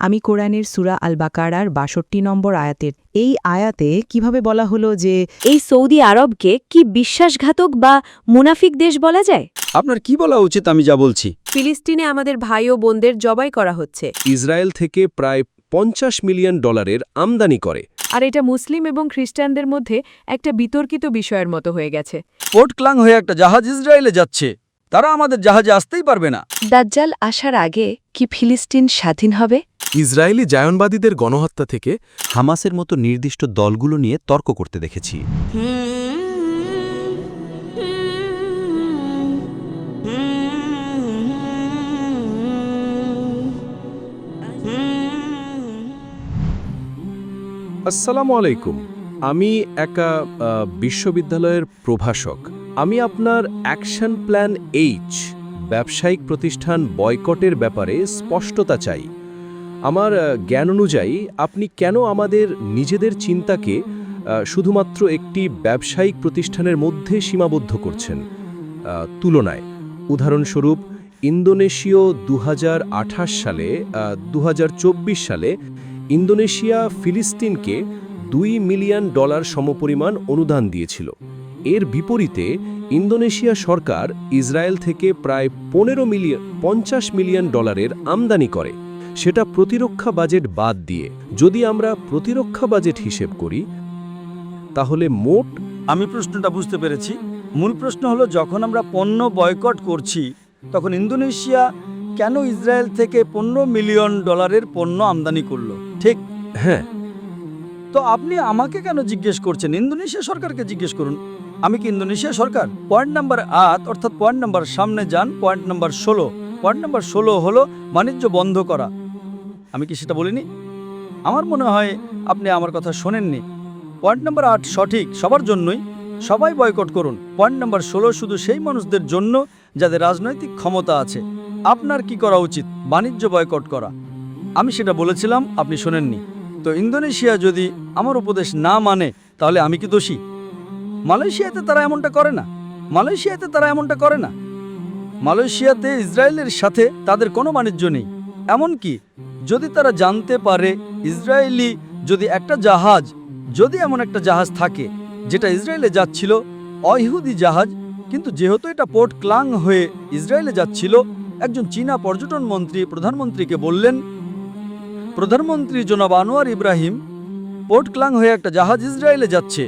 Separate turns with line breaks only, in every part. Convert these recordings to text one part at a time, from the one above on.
আমি কোরআনের সূরা আল বাকারার ৬২ নম্বর আয়াতের এই আয়াতে কিভাবে বলা হলো যে
এই সৌদি আরবকে কি বিশ্বাসঘাতক বা মুনাফিক দেশ বলা যায়?
আপনার কি বলা উচিত আমি যা বলছি?
ফিলিস্তিনে আমাদের ভাই ও বোনদের জবাই করা হচ্ছে,
ইসরায়েল থেকে প্রায় $50 মিলিয়ন আমদানি করে।
আর এটা মুসলিম এবং খ্রিস্টানদের মধ্যে একটা বিতর্কিত বিষয়ের মতো হয়ে গেছে।
পোর্ট ক্লাং হয়ে একটা জাহাজ ইসরায়েলে যাচ্ছে, তারা আমাদের জাহাজে আসতেই পারবে না।
দাজ্জাল আসার আগে কি ফিলিস্তিন স্বাধীন হবে?
ইসরায়েলি জায়নবাদীদের গণহত্যা থেকে
হামাসের মতো নির্দিষ্ট দলগুলো নিয়ে তর্ক করতে দেখেছি।
আসসালামু আলাইকুম। আমি একটা বিশ্ববিদ্যালয়ের প্রভাষক। আমি আপনার অ্যাকশন প্ল্যান ব্যবসায়িক প্রতিষ্ঠান বয়কটের ব্যাপারে স্পষ্টতা চাই। আমার জ্ঞান অনুযায়ী আপনি কেন আমাদের নিজেদের চিন্তাকে শুধুমাত্র একটি ব্যবসায়িক প্রতিষ্ঠানের মধ্যে সীমাবদ্ধ করছেন? তুলনায় উদাহরণস্বরূপ ইন্দোনেশীয় ২০২৮ সালে ২০২৪ সালে ইন্দোনেশিয়া ফিলিস্তিনকে $2 মিলিয়ন সমপরিমাণ অনুদান দিয়েছিল। এর বিপরীতে ইন্দোনেশিয়া সরকার ইসরায়েল থেকে প্রায় $50 মিলিয়ন আমদানি করে, সেটা প্রতিরক্ষা বাজেট বাদ দিয়ে। যদি আমরা প্রতিরক্ষা বাজেট হিসেব করি তাহলে মোট
আমি প্রশ্নটা বুঝতে পেরেছি। মূল প্রশ্ন হলো, যখন আমরা পণ্য বয়কট করছি তখন ইন্দোনেশিয়া কেন ইসরায়েল থেকে $15 মিলিয়ন পণ্য আমদানি করলো, ঠিক?
হ্যাঁ।
তো আপনি আমাকে কেন জিজ্ঞেস করছেন? ইন্দোনেশিয়া সরকারকে জিজ্ঞেস করুন। আমি কি ইন্দোনেশিয়া সরকার? পয়েন্ট নাম্বার ৮ অর্থাৎ পয়েন্ট নাম্বার সামনে যান, পয়েন্ট নাম্বার ১৬। পয়েন্ট নাম্বার ১৬ হলো বাণিজ্য বন্ধ করা। আমি কি সেটা বলিনি? আমার মনে হয় আপনি আমার কথা শোনেননি। পয়েন্ট নাম্বার ৮ সঠিক, সবার জন্যই, সবাই বয়কট করুন। পয়েন্ট নাম্বার ১৬ শুধু সেই মানুষদের জন্য যাদের রাজনৈতিক ক্ষমতা আছে। আপনার কি করা উচিত? বাণিজ্য বয়কট করা। আমি সেটা বলেছিলাম, আপনি শোনেননি। তো ইন্দোনেশিয়া যদি আমার উপদেশ না মানে তাহলে আমি কি দোষী? মালয়েশিয়াতে তারা এমনটা করে না। মালয়েশিয়াতে ইসরায়েলের সাথে তাদের কোনো বাণিজ্য নেই। এমনকি যদি তারা জানতে পারে ইসরায়েলি যদি এমন একটা জাহাজ থাকে যেটা ইসরায়েলে যাচ্ছিল, অইহুদি জাহাজ, কিন্তু যেহেতু এটা পোর্ট ক্লাং হয়ে ইসরায়েলে যাচ্ছিল, একজন চীনা পর্যটন মন্ত্রী প্রধানমন্ত্রীকে বললেন, প্রধানমন্ত্রী জনাব আনোয়ার ইব্রাহিম, পোর্ট ক্লাং হয়ে একটা জাহাজ ইসরায়েলে যাচ্ছে,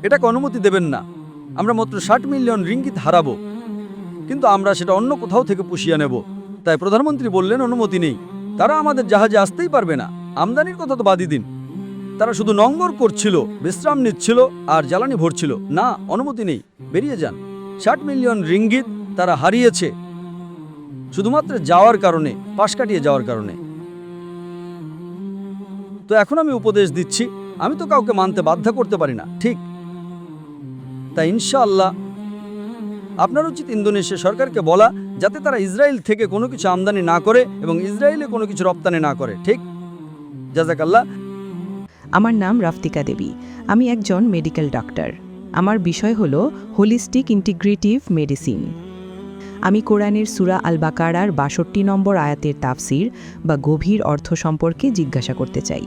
এটাকে অনুমতি দেবেন না। আমরা মাত্র ৬০ মিলিয়ন রিঙ্গিত হারাবো, কিন্তু আমরা সেটা অন্য কোথাও থেকে পুষিয়ে নেব। তাই প্রধানমন্ত্রী বললেন, অনুমতি নেই, তারা আমাদের জাহাজে আসতেই পারবে না। আমদানির কথা তো বাদই দিন, তারা শুধু নোঙর করছিল, বিশ্রাম নিচ্ছিল আর জ্বালানি ভরছিল। না, অনুমতি নেই, বেরিয়ে যান। ৬০ মিলিয়ন রিঙ্গিত তারা হারিয়েছে শুধুমাত্র যাওয়ার কারণে, পাশ কাটিয়ে যাওয়ার কারণে। তো এখন আমি উপদেশ দিচ্ছি, আমি তো কাউকে মানতে বাধ্য করতে পারি না, ঠিক? তাই ইনশাআল্লাহ আপনার উচিত ইন্দোনেশিয়া সরকারকে বলা যাতে তারা ইসরায়েল থেকে কোনো কিছু আমদানি না করে এবং ইসরায়েলে কোনো কিছু রপ্তানি না করে, ঠিক? জাযাকাল্লাহ।
আমার নাম রাফতিকা দেবী। আমি একজন মেডিকেল ডাক্তার। আমার বিষয় হল হোলিস্টিক ইন্টিগ্রেটিভ মেডিসিন। আমি কোরআনের সূরা আল বাকারার ৬২ নম্বর আয়াতের তাফসির বা গভীর অর্থ সম্পর্কে জিজ্ঞাসা করতে চাই।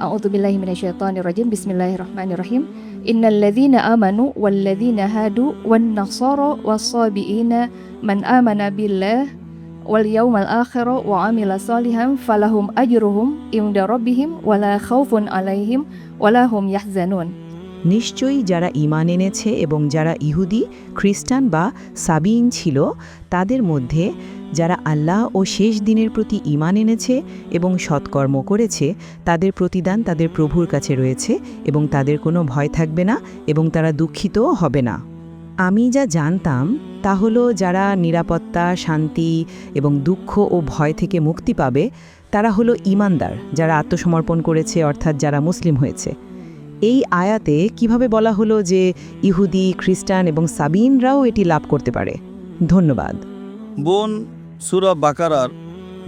আউযু বিল্লাহি মিনাশ শাইতানির রাজিম। বিসমিল্লাহির রহমানির রহিম। ইন্নাল্লাযীনা আমানু ওয়াল্লাযীনা হাদু ওয়ান নাসারা ওয়াস-সাবিঈনা মান আমানা বিল্লাহি ওয়াল ইয়াউমিল আখির ওয়া আমিলা সালিহান ফালাহুম আজরুহুম ইনদা রাব্বিহিম ওয়ালা খাউফুন আলাইহিম ওয়ালা হুম ইয়াহজানুন।
নিশ্চয়ই যারা ঈমান এনেছে এবং যারা ইহুদি, খ্রিস্টান বা সাবিঈন ছিল, তাদের মধ্যে যারা আল্লাহ ও শেষ দিনের প্রতি ঈমান এনেছে এবং সৎকর্ম করেছে, তাদের প্রতিদান তাদের প্রভুর কাছে রয়েছে এবং তাদের কোনো ভয় থাকবে না এবং তারা দুঃখিতও হবে না। আমি যা জানতাম তা হলো, যারা নিরাপত্তা, শান্তি এবং দুঃখ ও ভয় থেকে মুক্তি পাবে তারা হলো ঈমানদার, যারা আত্মসমর্পণ করেছে, অর্থাৎ যারা মুসলিম হয়েছে। এই আয়াতে কিভাবে বলা হলো যে ইহুদি, খ্রিস্টান এবং সাবিঈনরাও এটি লাভ করতে পারে? ধন্যবাদ।
বোন সূরা বাকারার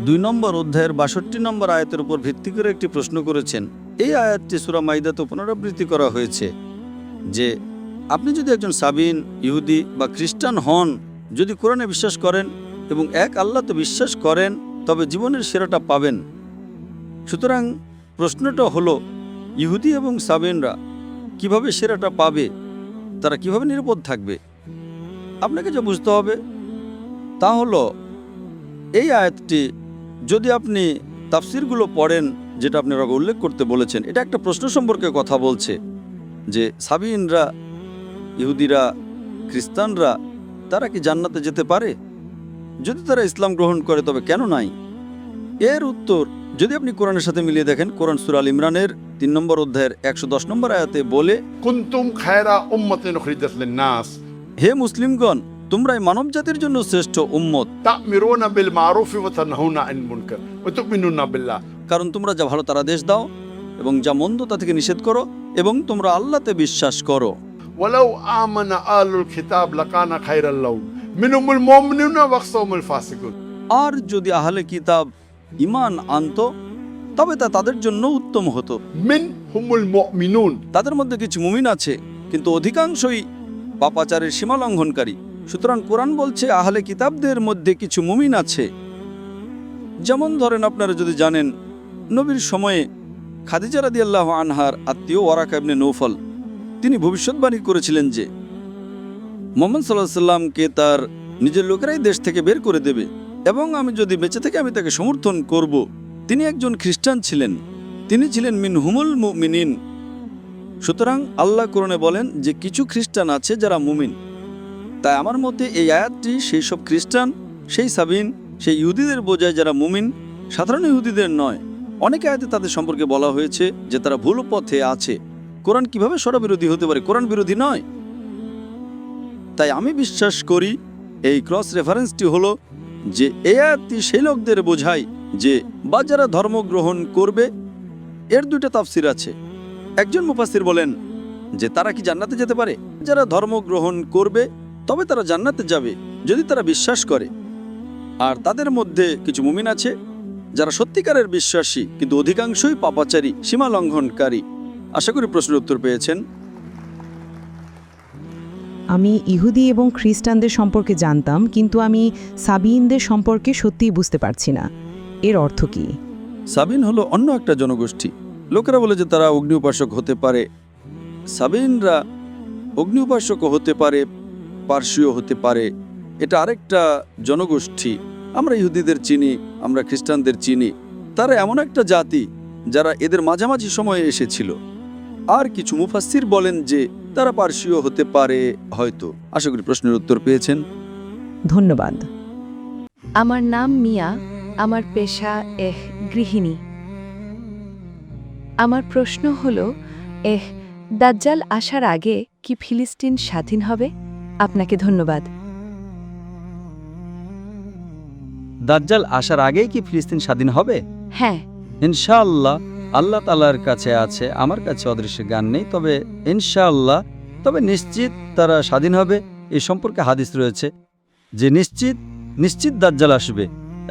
২ নম্বর অধ্যায়ের ৬২ নম্বর আয়াতের উপর ভিত্তি করে একটি প্রশ্ন করেছেন। এই আয়াতটি সূরা মাইদাতে পুনরাবৃত্তি করা হয়েছে যে আপনি যদি একজন সাবিন, ইহুদি বা খ্রিস্টান হন, যদি কোরআনে বিশ্বাস করেন এবং এক আল্লাহতে বিশ্বাস করেন, তবে জীবনের সেরাটা পাবেন। সুতরাং প্রশ্নটা হলো, ইহুদি এবং সাবেনরা কিভাবে সেরাটা পাবে, তারা কিভাবে নিরাপদ থাকবে? আপনাকে যা বুঝতে হবে তা হলো, এই আয়াতটি যদি আপনি তাফসিরগুলো পড়েন, যেটা আপনারা উল্লেখ করতে বলেছেন, এটা একটা প্রশ্ন সম্পর্কে কথা বলছে যে সাবিনরা, ইহুদিরা, খ্রিস্টানরা তারা কি জান্নাতে যেতে পারে? যদি তারা ইসলাম গ্রহণ করে তবে কেন নাই? এর উত্তর যদি আপনি কোরআনের সাথে মিলিয়ে দেখেন, কোরআন সূরা আল ইমরানের 3 নম্বর অধ্যায়ের 110 নম্বর আয়াতে বলে,
কুনতুম খায়রা উম্মাতিন উখরিজাত লিন-নাস,
হে মুসলিমগণ, তোমরাই মানব জাতির জন্য শ্রেষ্ঠ উম্মত,
তা'মিরুনা বিল মারুফ ওয়া তানহাউনা আনিল মুনকার ওয়া তু'মিনুনা বিল্লাহ।
কারণ তোমরা যা ভালো তার আদেশ দাও এবং যা মন্দ তা থেকে নিষেধ করো, এবং তোমরা আল্লাহতে বিশ্বাস করো।
ওয়ালাউ আমানা আহলুল কিতাব লাকানা খায়রাল লাহুম মিনহুমুল মুমিনুনা ওয়া আকসারুহুমুল ফাসিকুন।
আর যদি আহলে কিতাব ঈমান আনতো তবে তা তাদের জন্য উত্তম হতো।
মিনহুমুল মুমিনুন,
তাদের মধ্যে কিছু মুমিন আছে, কিন্তু অধিকাংশই পাপাচারের সীমা লঙ্ঘনকারী। সুতরাং কোরআন বলছে আহলে কিতাবদের মধ্যে কিছু মুমিন আছে। যেমন ধরেন, আপনারা যদি জানেন, নবীর সময়ে খাদিজা রাদিয়াল্লাহু আনহার আত্মীয় ওয়ারাকা ইবনে নৌফল তিনি ভবিষ্যৎবাণী করেছিলেন যে মুহাম্মদ সাল্লাল্লাহু আলাইহি সাল্লামকে তার নিজের লোকেরাই দেশ থেকে বের করে দেবে, এবং আমি যদি বেঁচে থেকে আমি তাকে সমর্থন করব। তিনি একজন খ্রিস্টান ছিলেন, তিনি ছিলেন মিনহুমুল মুমিনিন। সুতরাং আল্লাহ কোরআনে বলেন যে কিছু খ্রিস্টান আছে যারা মুমিন। তাই আমার মতে এই আয়াতটি সেই সব খ্রিস্টান, সেই সাবিন, সেই ইহুদিদের বোঝায় যারা মুমিন, সাধারণ ইহুদিদের নয়। অনেক আয়াতে তাদের সম্পর্কে বলা হয়েছে যে তারা ভুল পথে আছে। কোরআন কিভাবে সরাবিরোধী হতে পারে? কোরআন বিরোধী নয়। তাই আমি বিশ্বাস করি এই ক্রস রেফারেন্সটি হলো যে এই আয়াতটি সেই লোকদের বোঝায় যে বা যারা ধর্ম গ্রহণ করবে। এর দুইটা তাফসির আছে। একজন মুফাসসির বলেন যে তারা কি জান্নাতে যেতে পারে? যারা ধর্ম গ্রহণ করবে তবে তারা জান্নাতে যাবে যদি তারা বিশ্বাস করে। আর তাদের মধ্যে কিছু মুমিন আছে যারা সত্যিকারের বিশ্বাসী, কিন্তু অধিকাংশই পাপাচারী, সীমা লঙ্ঘনকারী। আশা করি প্রশ্নের উত্তর পেয়েছেন।
আমি ইহুদি এবং খ্রিস্টানদের সম্পর্কে জানতাম, কিন্তু আমি সাবিইনদের সম্পর্কে সত্যিই বুঝতে পারছি না। এর অর্থ কি?
সাবিন হলো অন্য একটা জনগোষ্ঠী। লোকেরা বলে যে তারা অগ্নি উপাসক হতে পারে। সাবিনরা অগ্নি উপাসকও হতে পারে, পার্সীয় হতে পারে। এটা আরেকটা জনগোষ্ঠী। আমরা ইহুদিদের চিনি, আমরা খ্রিস্টানদের চিনি। তারা এমন একটা জাতি যারা এদের মাঝামাঝি সময়ে এসেছিল। আর কিছু মুফাসসির বলেন যে তারা পার্সীয় হতে পারে হয়তো। আশা করি প্রশ্নের উত্তর পেয়েছেন।
ধন্যবাদ।
আমার নাম মিয়া, আমার পেশা গৃহিণী। আমার প্রশ্ন হলো, দাজ্জাল আসার আগে কি ফিলিস্তিন স্বাধীন হবে? আপনাকে ধন্যবাদ।
দাজ্জাল আসার আগেই কি ফিলিস্তিন স্বাধীন হবে?
হ্যাঁ,
ইনশাআল্লাহ আল্লাহ তাআলার কাছে আছে, আমার কাছে অদৃশ্য জ্ঞান নেই। তবে ইনশাআল্লাহ, তবে নিশ্চিত তারা স্বাধীন হবে। এই সম্পর্কে হাদিস রয়েছে যে নিশ্চিত দাজ্জাল আসবে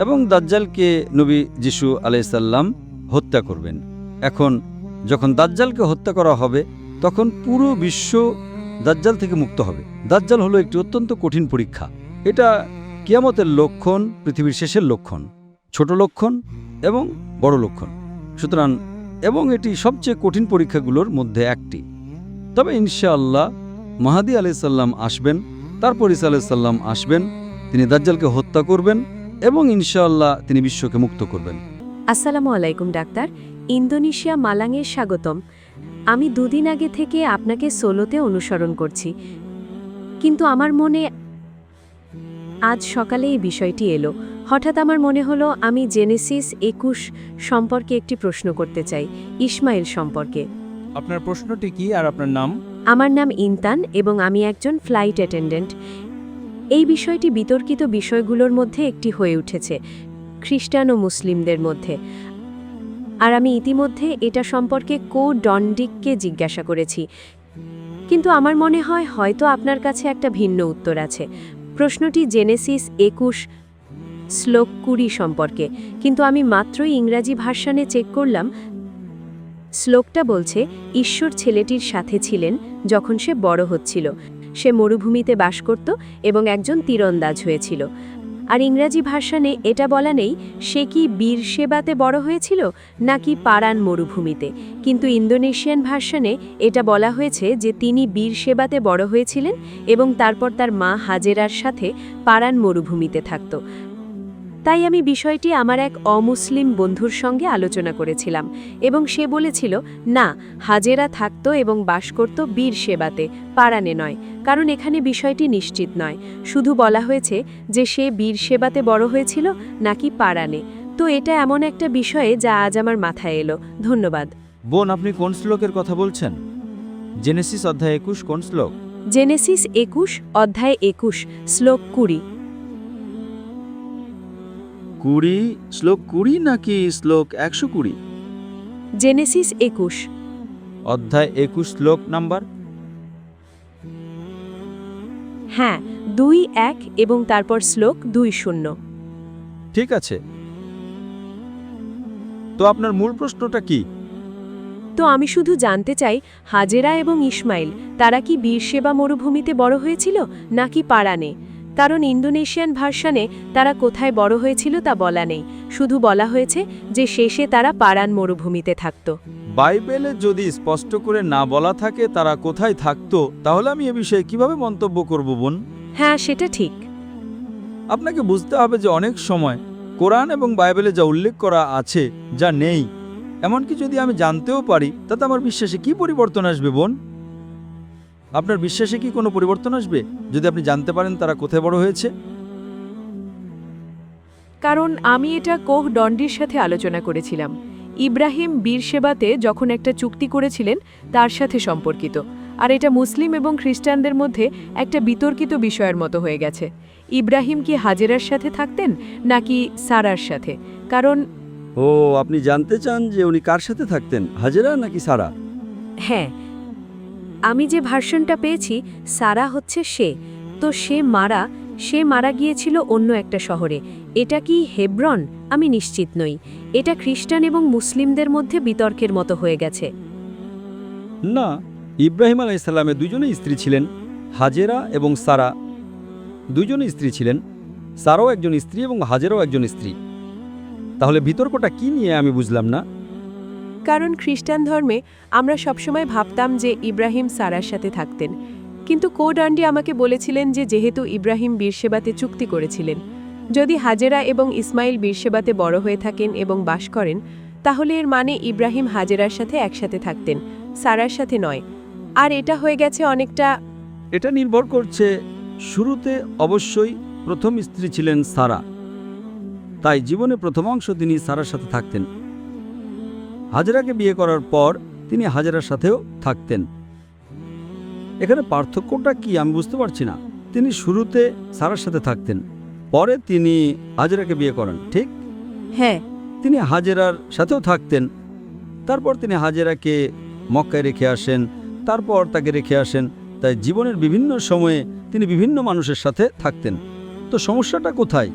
এবং দাজ্জালকে নবী যিশু আলাইহিস সালাম হত্যা করবেন। এখন যখন দাজ্জালকে হত্যা করা হবে তখন পুরো বিশ্ব দাজ্জাল থেকে মুক্ত হবে। দাজ্জাল হলো একটি অত্যন্ত কঠিন পরীক্ষা। এটা কিয়ামতের লক্ষণ, পৃথিবীর শেষের লক্ষণ, ছোট লক্ষণ এবং বড় লক্ষণ। সুতরাং এবং এটি সবচেয়ে কঠিন পরীক্ষাগুলোর মধ্যে একটি। তবে ইনশাআল্লাহ মাহদী আলাইহিস সালাম আসবেন, তারপর ঈসা আলাইহিস সালাম আসবেন, তিনি দাজ্জালকে হত্যা করবেন এবং ইনশাআল্লাহ তিনি বিশ্বকে মুক্ত করবেন।
আসসালামু আলাইকুম ডাক্তার। ইন্দোনেশিয়া মালাঙে স্বাগতম। আমি 2 দিন আগে থেকে আপনাকে সোলোতে অনুসরণ করছি, কিন্তু আমার মনে আজ সকালে এই বিষয়টি এলো। হঠাৎ আমার মনে হলো আমি জেনেসিস 21 সম্পর্কে একটি প্রশ্ন করতে চাই, ইসমাইল সম্পর্কে।
আপনার প্রশ্নটি কি আর আপনার নাম?
আমার নাম ইনতান এবং আমি একজন ফ্লাইট অ্যাটেন্ডেন্ট। এই বিষয়টি বিতর্কিত বিষয়গুলোর মধ্যে একটি হয়ে উঠেছে খ্রিস্টান ও মুসলিমদের মধ্যে। আর আমি ইতিমধ্যে এটা সম্পর্কে ডন্ডিককে জিজ্ঞাসা করেছি, কিন্তু আমার মনে হয় হয়তো আপনার কাছে একটা ভিন্ন উত্তর আছে। প্রশ্নটি জেনেসিস 21 শ্লোক 20 সম্পর্কে, কিন্তু আমি মাত্রই ইংরাজি ভার্সনে চেক করলাম। শ্লোকটা বলছে, ঈশ্বর ছেলেটির সাথে ছিলেন যখন সে বড় হচ্ছিল। সে মরুভূমিতে বাস করত এবং একজন তীরন্দাজ হয়েছিল। আর ইংরাজি ভার্সনে এটা বলা নেই সে কি বীরশেবাতে বড় হয়েছিল নাকি পারান মরুভূমিতে, কিন্তু ইন্দোনেশিয়ান ভার্সনে এটা বলা হয়েছে যে তিনি বীরশেবাতে বড় হয়েছিলেন এবং তারপর তার মা হাজেরার সাথে পারান মরুভূমিতে থাকত। তাই আমি বিষয়টি আমার এক অমুসলিম বন্ধুর সঙ্গে আলোচনা করেছিলাম এবং সে বলেছিল না, হাজেরা থাকত এবং বাস করত বীরশেবাতে, পারানে নয়, কারণ এখানে বিষয়টি নিশ্চিত নয়, শুধু বলা হয়েছে যে সে বীরশেবাতে বড় হয়েছিল নাকি পারানে। তো এটা এমন একটা বিষয়ে যা আজ আমার মাথায় এলো। ধন্যবাদ।
বোন, আপনি কোন শ্লোকের কথা বলছেন? জেনেসিস অধ্যায় 21 কোন শ্লোক?
জেনেসিস 21 অধ্যায় 21 শ্লোক 20।
20 শ্লোক 20 নাকি শ্লোক 120?
জেনেসিস 21
অধ্যায় 21 শ্লোক নাম্বার?
হ্যাঁ, 2:1 এবং তারপর শ্লোক 2:0।
ঠিক আছে, তো আপনার মূল প্রশ্নটা কি?
তো আমি শুধু জানতে চাই, হাজেরা এবং ইসমাইল তারা কি বীরশেবা মরুভূমিতে বড় হয়েছিল নাকি পারানে? কারণ ইন্দোনেশিয়ান ভার্সনে তারা কোথায় বড় হয়েছিল তা বলা নেই, শুধু বলা হয়েছে যে শেষে তারা পারান মরুভূমিতে থাকত।
বাইবেলে যদি স্পষ্ট করে না বলা থাকে তারা কোথায় থাকতো, তাহলে আমি এ বিষয়ে কিভাবে মন্তব্য করব বোন?
হ্যাঁ, সেটা ঠিক।
আপনাকে বুঝতে হবে যে অনেক সময় কোরআন এবং বাইবেলে যা উল্লেখ করা আছে যা নেই, এমনকি যদি আমি জানতেও পারি, তাতে আমার বিশ্বাসে কি পরিবর্তন আসবে বোন? আপনার বিশ্বাসে কি কোনো পরিবর্তন আসবে যদি আপনি জানতে পারেন তারা কোথায় বড় হয়েছে?
কারণ আমি এটা কোহ ডন্ডির সাথে আলোচনা করেছিলাম। ইব্রাহিম বীরশেবাতে যখন একটা চুক্তি করেছিলেন তার সাথে সম্পর্কিত, আর এটা মুসলিম এবং খ্রিস্টানদের মধ্যে একটা বিতর্কিত বিষয়ের মতো হয়ে গেছে। ইব্রাহিম কি হাজেরার সাথে থাকতেন নাকি সারার সাথে? কারণ
আপনি জানতে চান যে উনি কার সাথে থাকতেন, হাজেরা নাকি সারা?
হ্যাঁ, আমি যে ভার্সনটা পেয়েছি সারা হচ্ছে সে, তো সে মারা গিয়েছিল অন্য একটা শহরে। এটা কি হেব্রন? আমি নিশ্চিত নই। এটা খ্রিস্টান এবং মুসলিমদের মধ্যে বিতর্কের মতো হয়ে গেছে।
না, ইব্রাহিম আলাইহিসসালামের দুজনেই স্ত্রী ছিলেন, হাজেরা এবং সারা দুজনেই স্ত্রী ছিলেন। সারাও একজন স্ত্রী এবং হাজেরাও একজন স্ত্রী। তাহলে বিতর্কটা কি নিয়ে আমি বুঝলাম না।
কারণ খ্রিস্টান ধর্মে আমরা সবসময় ভাবতাম যে ইব্রাহিম সারার সাথে থাকতেন, কিন্তু কোডান্ডি আমাকে বলেছিলেন যে যেহেতু ইব্রাহিম বীরশেবাতে চুক্তি করেছিলেন, যদি হাজেরা এবং ইসমাইল বীরশেবাতে বড় হয়ে থাকেন এবং বাস করেন, তাহলে এর মানে ইব্রাহিম হাজেরার সাথে একসাথে থাকতেন, সারার সাথে নয়। আর এটা হয়ে গেছে অনেকটা।
এটা নির্ভর করছে, শুরুতে অবশ্যই প্রথম স্ত্রী ছিলেন সারা, তাই জীবনে প্রথম অংশ তিনি সারার সাথে থাকতেন। হাজেরাকে বিয়ে করার পর তিনি হাজেরার সাথেও থাকতেন। এখানে পার্থক্যটা কি আমি বুঝতে পারছি না। তিনি শুরুতে সারার সাথে থাকতেন, পরে তিনি হাজেরাকে বিয়ে করেন, ঠিক?
হ্যাঁ,
তিনি হাজেরার সাথেও থাকতেন, তারপর তিনি হাজেরাকে মক্কায় রেখে আসেন, তারপর তাকে রেখে আসেন। তাই জীবনের বিভিন্ন সময়ে তিনি বিভিন্ন মানুষের সাথে থাকতেন। তো সমস্যাটা কোথায়?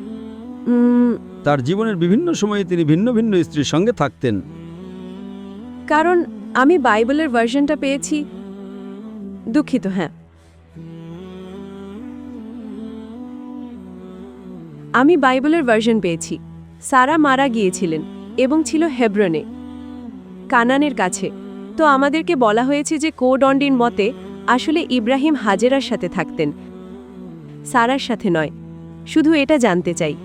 তার জীবনের বিভিন্ন সময়ে তিনি ভিন্ন ভিন্ন স্ত্রীর সঙ্গে থাকতেন।
কারণ আমি বাইবেলের ভার্সনটা পেয়েছি। দুঃখিত। হ্যাঁ, আমি বাইবেলের ভার্সন পেয়েছি। সারা মারা গিয়েছিলেন এবং ছিল হেব্রনে, কানানের কাছে। তো আমাদেরকে বলা হয়েছে যে কোডন্ডির মতে আসলে ইব্রাহিম হাজেরার সাথে থাকতেন, সারার সাথে নয়। শুধু এটা জানতে চাই।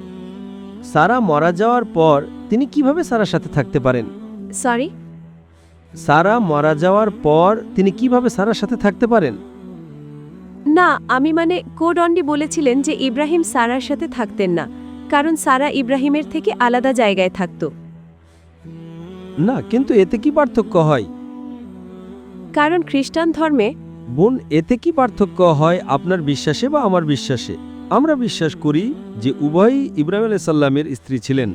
সারা মারা যাওয়ার পর তিনি কিভাবে সারার সাথে থাকতে পারেন?
সরি,
সারা মারা যাওয়ার পর তিনি কিভাবে সারার সাথে থাকতে পারেন?
না, আমি মানে কোডন্ডি বলেছিলেন যে ইব্রাহিম সারার সাথে থাকতেন না, কারণ সারা ইব্রাহিমের থেকে আলাদা জায়গায় থাকত।
না, কিন্তু এতে কি পার্থক্য হয়?
কারণ খ্রিস্টান ধর্মে
বোন, এতে কি পার্থক্য হয় আপনার বিশ্বাসে বা আমার বিশ্বাসে? আমরা বিশ্বাস করি যে উভয়ই ইব্রাহিম আলাইহিস সালামের স্ত্রী ছিলেন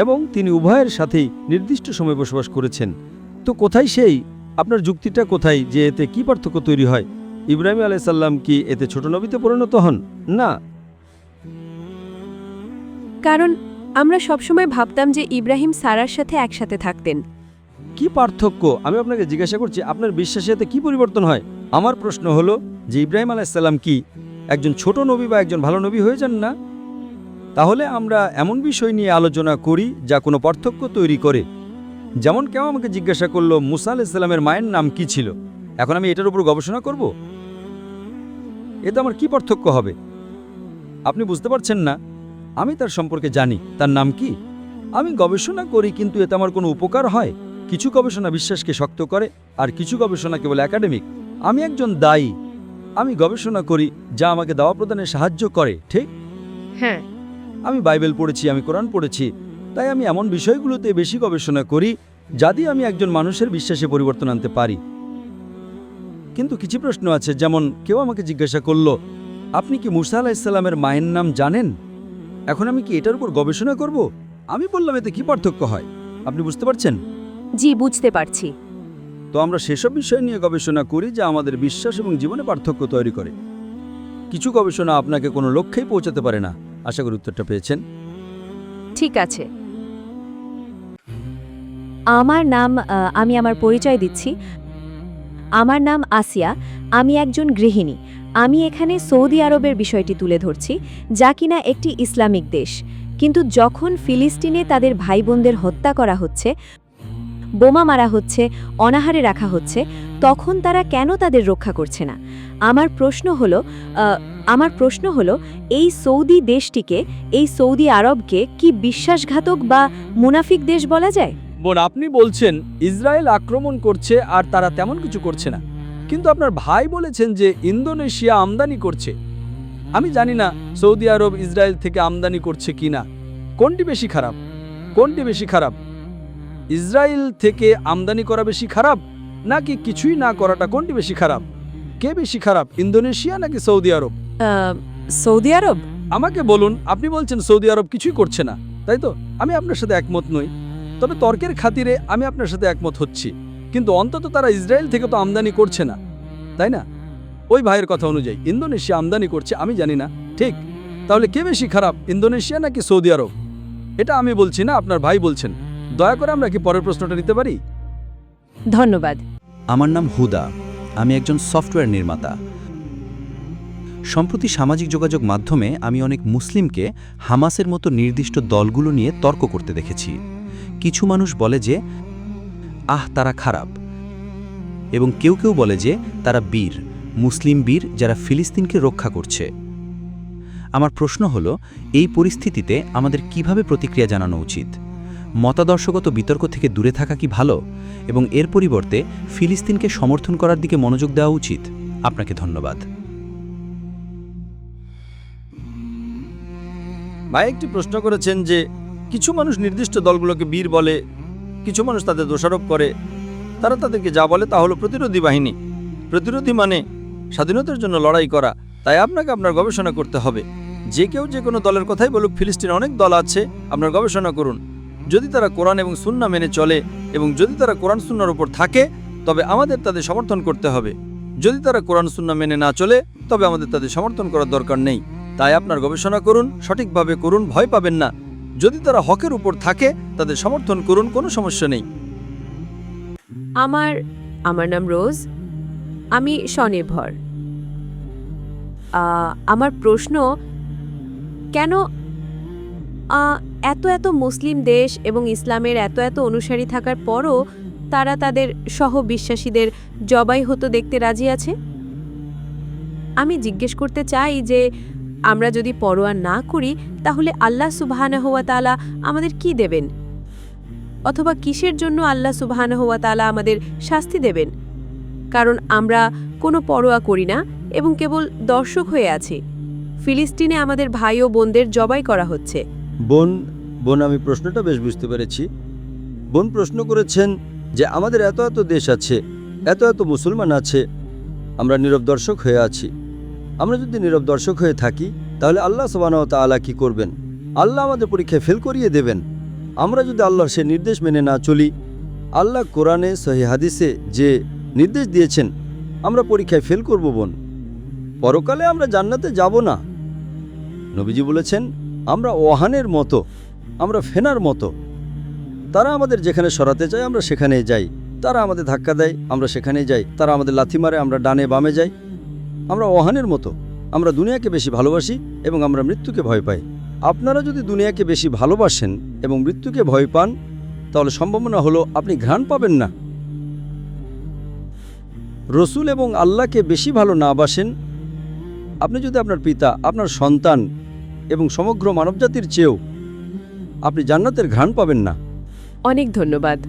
এবং তিনি উভয়ের সাথেই নির্দিষ্ট সময় বসবাস করেছেন। তো কোথায় সেই আপনার যুক্তিটা কোথায় যে এতে কি পার্থক্য তৈরি হয়? ইব্রাহিম আলাইহিস সালাম কি এতে ছোট নবীতে পরিণত হন? না,
কারণ আমরা সবসময় ভাবতাম যে ইব্রাহিম সারার সাথে একসাথে থাকতেন।
কি পার্থক্য আমি আপনাকে জিজ্ঞাসা করছি, আপনার বিশ্বাসে এতে কি পরিবর্তন হয়? আমার প্রশ্ন হলো যে ইব্রাহিম আলাইহিস সালাম কি একজন ছোট নবী বা একজন ভালো নবী হয়ে যান না? তাহলে আমরা এমন বিষয় নিয়ে আলোচনা করি যা কোনো পার্থক্য তৈরি করে। যেমন কেউ আমাকে জিজ্ঞাসা করলো মুসা আলাইহিস সালামের মায়ের নাম কি ছিল, এখন আমি এটার উপর গবেষণা করব? এতে আমার কি পার্থক্য হবে? আপনি বুঝতে পারছেন না? আমি তার সম্পর্কে জানি, তার নাম কি। আমি গবেষণা করি, কিন্তু এতে আমার কোনো উপকার হয়? কিছু গবেষণা বিশ্বাসকে শক্ত করে, আর কিছু গবেষণা কেবল একাডেমিক। আমি একজন দায়ী, আমি গবেষণা করি যা আমাকে দাওয়া প্রদানে সাহায্য করে, ঠিক?
হ্যাঁ।
আমি বাইবেল পড়েছি, আমি কোরআন পড়েছি, তাই আমি এমন বিষয়গুলোতে বেশি গবেষণা করি যা দিয়ে আমি একজন মানুষের বিশ্বাসে পরিবর্তন আনতে পারি। কিন্তু কিছু প্রশ্ন আছে, যেমন কেউ আমাকে জিজ্ঞাসা করলো আপনি কি মুসা আলাইহিস সালামের মায়ের নাম জানেন? এখন আমি কি এটার উপর গবেষণা করব? আমি বললাম এতে কি পার্থক্য হয়? আপনি বুঝতে পারছেন?
জি, বুঝতে পারছি।
তো আমরা সেসব বিষয় নিয়ে গবেষণা করি যা আমাদের বিশ্বাস এবং জীবনে পার্থক্য তৈরি করে। কিছু গবেষণা আপনাকে কোনো লক্ষ্যেই পৌঁছাতে পারে না। আশা করি উত্তরটা পেয়েছেন।
ঠিক আছে। আমার নাম, আমি আমার পরিচয় দিচ্ছি। আমার নাম আসিয়া, আমি একজন গৃহিণী। আমি এখানে সৌদি আরবের বিষয়টি তুলে ধরছি, যা কিনা একটি ইসলামিক দেশ। কিন্তু যখন ফিলিস্তিনে তাদের ভাই বোনদের হত্যা করা হচ্ছে, বোমা মারা হচ্ছে, অনাহারে রাখা হচ্ছে, তখন তারা কেন তাদের রক্ষা করছে না? আমার প্রশ্ন হলো এই সৌদি দেশটিকে, এই সৌদি আরবকে কি বিশ্বাসঘাতক বা মুনাফিক দেশ বলা যায়?
বোন, আপনি বলছেন ইসরায়েল আক্রমণ করছে আর তারা তেমন কিছু করছে না, কিন্তু আপনার ভাই বলেছেন যে ইন্দোনেশিয়া আমদানি করছে। আমি জানি না সৌদি আরব ইসরায়েল থেকে আমদানি করছে কিনা। কোনটি বেশি খারাপ? কোনটি বেশি খারাপ? ইসরায়েল থেকে আমদানি করা বেশি খারাপ, নাকি কিছুই না করাটা? কোনটি বেশি খারাপ? কে বেশি খারাপ, ইন্দোনেশিয়া নাকি সৌদি আরব?
সৌদি আরব।
আমাকে বলুন, আপনি বলছেন সৌদি আরব কিছুই করছে না, তাই তো? আমি আপনার সাথে একমত নই, তবে তর্কের খাতিরে আমি আপনার সাথে একমত হচ্ছি। কিন্তু অন্তত তারা ইসরায়েল থেকে তো আমদানি করছে না, তাই না? ওই ভাইয়ের কথা অনুযায়ী ইন্দোনেশিয়া আমদানি করছে, আমি জানি না, ঠিক? তাহলে কে বেশি খারাপ, ইন্দোনেশিয়া নাকি সৌদি আরব? এটা আমি বলছি না, আপনার ভাই বলছেন। দয়া করে আমরা কি পরের প্রশ্নটা নিতে পারি?
ধন্যবাদ।
আমার নাম হুদা, আমি একজন সফটওয়্যার নির্মাতা। সম্প্রতি সামাজিক যোগাযোগ মাধ্যমে আমি অনেক মুসলিমকে হামাসের মতো নির্দিষ্ট দলগুলো নিয়ে তর্ক করতে দেখেছি। কিছু মানুষ বলে যে তারা খারাপ, এবং কেউ কেউ বলে যে তারা বীর, মুসলিম বীর যারা ফিলিস্তিনকে রক্ষা করছে। আমার প্রশ্ন হলো, এই পরিস্থিতিতে আমাদের কিভাবে প্রতিক্রিয়া জানানো উচিত? মতাদর্শগত বিতর্ক থেকে দূরে থাকা কি ভালো, এবং এর পরিবর্তে ফিলিস্তিনকে সমর্থন করার দিকে মনোযোগ দেওয়া উচিত? আপনাকে ধন্যবাদ।
ভাই একটি প্রশ্ন করেছেন যে কিছু মানুষ নির্দিষ্ট দলগুলোকে বীর বলে, কিছু মানুষ তাদের দোষারোপ করে। তারা তাদেরকে যা বলে তা হলো প্রতিরোধী বাহিনী। প্রতিরোধী মানে স্বাধীনতার জন্য লড়াই করা। তাই আপনাকে আপনার গবেষণা করতে হবে। যে কেউ যে কোনো দলের কথাই বলুক, ফিলিস্তিনে অনেক দল আছে, আপনার গবেষণা করুন। যদি তারা কোরআন এবং সুন্নাহ মেনে চলে, এবং যদি তারা কোরআন সুন্নাহর উপর থাকে, তবে আমাদের তাদের সমর্থন করতে হবে। যদি তারা কোরআন সুন্নাহ মেনে না চলে, তবে আমাদের তাদের সমর্থন করার দরকার নেই। তাই আপনার গবেষণা করুন, সঠিকভাবে করুন, ভয় পাবেন না। যদি তারা হকের উপর থাকে, তাদের সমর্থন করুন, কোনো সমস্যা নেই।
আমার নাম রোজ, আমি স্বনির্ভর। আমার প্রশ্ন, কেন এত মুসলিম দেশ এবং ইসলামের এত অনুসারী থাকার পরও তারা তাদের সহবিশ্বাসীদের জবাই হতে দেখতে রাজি আছে? আমি জিজ্ঞেস করতে চাই যে আমরা যদি পরোয়া না করি, তাহলে আল্লাহ সুবহানাহু ওয়া তাআলা আমাদের কি দেবেন? অথবা কিসের জন্য আল্লাহ সুবহানাহু ওয়া তাআলা আমাদের শাস্তি দেবেন? কারণ আমরা কোনো পরোয়া করি না এবং কেবল দর্শক হয়ে আছি। ফিলিস্তিনে আমাদের ভাই ও বোনদের জবাই করা হচ্ছে।
বোন, আমি প্রশ্নটা বেশ বুঝতে পেরেছি। বোন প্রশ্ন করেছেন যে আমাদের এত দেশ আছে, এত মুসলমান আছে, আমরা নীরব দর্শক হয়ে আছি। আমরা যদি নীরব দর্শক হয়ে থাকি, তাহলে আল্লাহ সুবহানাহু ওয়া তাআলা কি করবেন? আল্লাহ আমাদের পরীক্ষায় ফেল করিয়ে দেবেন। আমরা যদি আল্লাহর সে নির্দেশ মেনে না চলি, আল্লাহ কোরআনে সহিহ হাদিসে যে নির্দেশ দিয়েছেন, আমরা পরীক্ষায় ফেল করব। বোন, পরকালে আমরা জান্নাতে যাব না। নবীজি বলেছেন, আমরা ওহানের মতো, আমরা ফেনার মতো। তারা আমাদের যেখানে সরাতে চায় আমরা সেখানেই যাই, তারা আমাদের ধাক্কা দেয় আমরা সেখানেই যাই, তারা আমাদের লাথি মারে আমরা ডানে বামে যাই। আমরা ওহানের মতো, আমরা দুনিয়াকে বেশি ভালোবাসি এবং আমরা মৃত্যুকে ভয় পাই। আপনারা যদি দুনিয়াকে বেশি ভালোবাসেন এবং মৃত্যুকে ভয় পান তাহলে সম্ভাবনা হলো আপনি ঘ্রাণ পাবেন না। রসুল এবং আল্লাহকে বেশি ভালো না বাসেন, আপনি যদি আপনার পিতা, আপনার সন্তান এবং সমগ্র মানবজাতির চেয়েও আপনি জান্নাতের ঘ্রাণ পাবেন না।
অনেক ধন্যবাদ।